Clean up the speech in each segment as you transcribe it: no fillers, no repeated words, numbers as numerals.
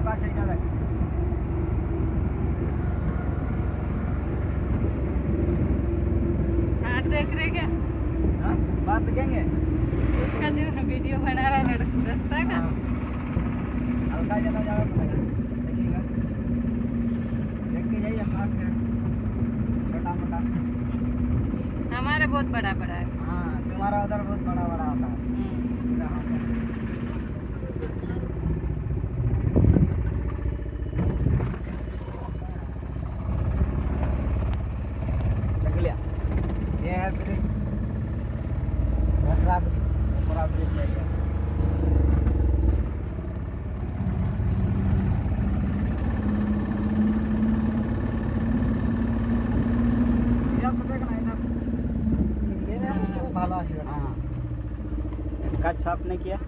हमारे पास चाहिए था। हाथ देख रहे क्या? हाँ, बात देखेंगे उसका जो वीडियो बना रहा है रास्ता का। हल्का ज़्यादा ज़्यादा पड़ेगा, देखिएगा, देख के जाइए, छोटा मोटा। हमारा बहुत बड़ा बड़ा है। हाँ, तुम्हारा उधर बहुत बड़ा बड़ा होता है। देख लिया, ये है ब्रिज, दूसरा पूरा ब्रिज है ये। ভালো আছে। हाँ, काज साफ नहीं किया।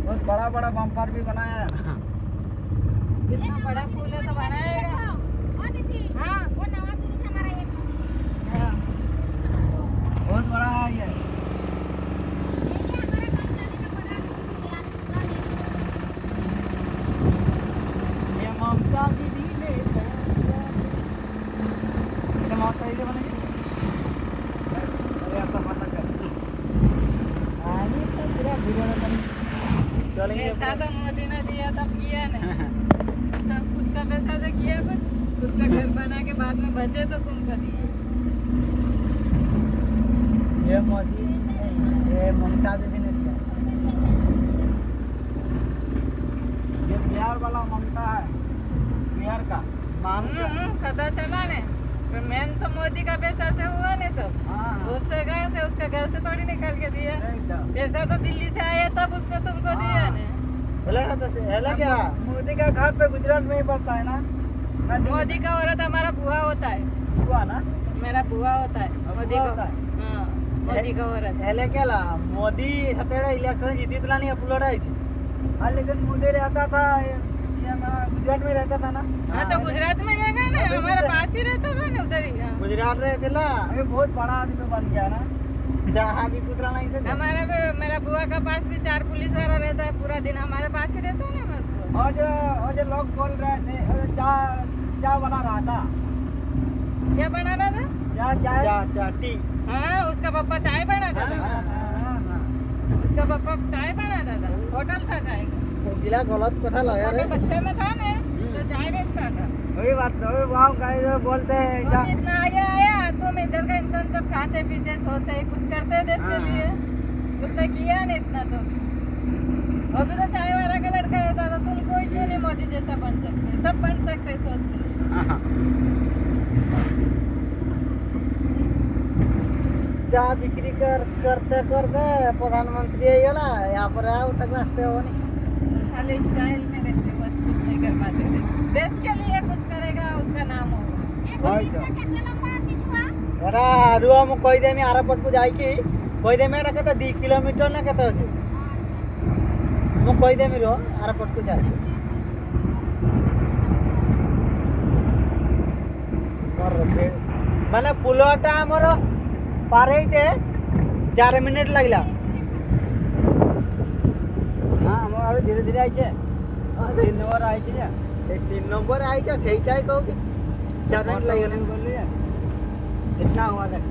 बहुत बड़ा बड़ा बम्पर भी बनाया है। इतना बड़ा पुल है तो बनाएगा। हाँ, बहुत बड़ा है ये। ये ममता दीदी ने ममता दीदी बनेगी। ऐसा पता कर चलेंगे। पैसा तो मोदी ने दिया तब किया नहीं। सब खुद का पैसा से किया, कुछ खुद का घर बना के बाद में बचे तो तुमको दिए। ये मोदी, ये ममता दीदी ने दिया। ये बिहार वाला ममता है, बिहार का पता चला ने। मेन तो मोदी का पैसा से हुआ नहीं सब। हाँ, उसके गाँव से, उसका घर से थोड़ी निकाल के दिया। एकदम। पैसा तो दिल्ली से आया तब उसको तुमको दिया ने। क्या मोदी का घर पे गुजरात में ही पड़ता है ना? मोदी का औरत हमारा बुआ होता है। हुआ ना? मेरा बुआ होता है मोदी बुआ का। होता है? हाँ, मोदी का औरत। हेले केला मोदी हतेड़ा इलेक्शन जीतितला नहीं अपलोड है। हाँ, लेकिन मोदी रहता था ये गुजरात में रहता था ना? हाँ, तो गुजरात में रहेगा ना, हमारे पास ही रहता था ना उधर ही। हाँ। गुजरात रहता, अभी बहुत बड़ा आदमी बन गया ना, जहाँ भी पुतला नहीं से। हमारा मेरा बुआ का पास भी 4 पुलिस वाला रहता है, पूरा दिन हमारे पास ही रहता है ना हमारे बुआ। और जो लोग बोल रहे थे क्या बना रहा था, क्या बना रहा था? चाटी। हाँ, उसका पापा चाय बनाता था। उसका पापा चाय बनाता था, होटल था चाय का। जिला गलत कथा लगा छोटे बच्चे में था ना तो चाय बेचता था। वही बात तो गाँव का बोलते हैं तो इतना आया तुम इधर का इंसान सब खाते पीते सोते कुछ करते हैं देश के लिए। उसने किया नहीं इतना तो। अभी तो चाय वाला का लड़का रहता था, तुम कोई क्यों नहीं मोदी जैसा बन सकते? सब बन सकते सोचते। चा बिक्री करते करते प्रधानमंत्री गला यहाँ पर आया तक रास्ते हो नहीं। खाली स्टाइल में रहते, बस कुछ नहीं कर पाते थे। देश के लिए कुछ करेगा उसका नाम होगा। एरा रुआ मु कहि देमी आरपट को जाई की कहि देमी एटा कते 2 किलोमीटर ना कते अछि मु कहि देमी रो आरपट को जाई माने पुलटा हमर पार हेते 4 मिनिट लागला। हां हम अभी धीरे धीरे आइछे। 3 नंबर आइछे जे से 3 नंबर आइछे सेइटाई कहू कि 4 मिनिट लागले बोलिए कितना हुआ देख।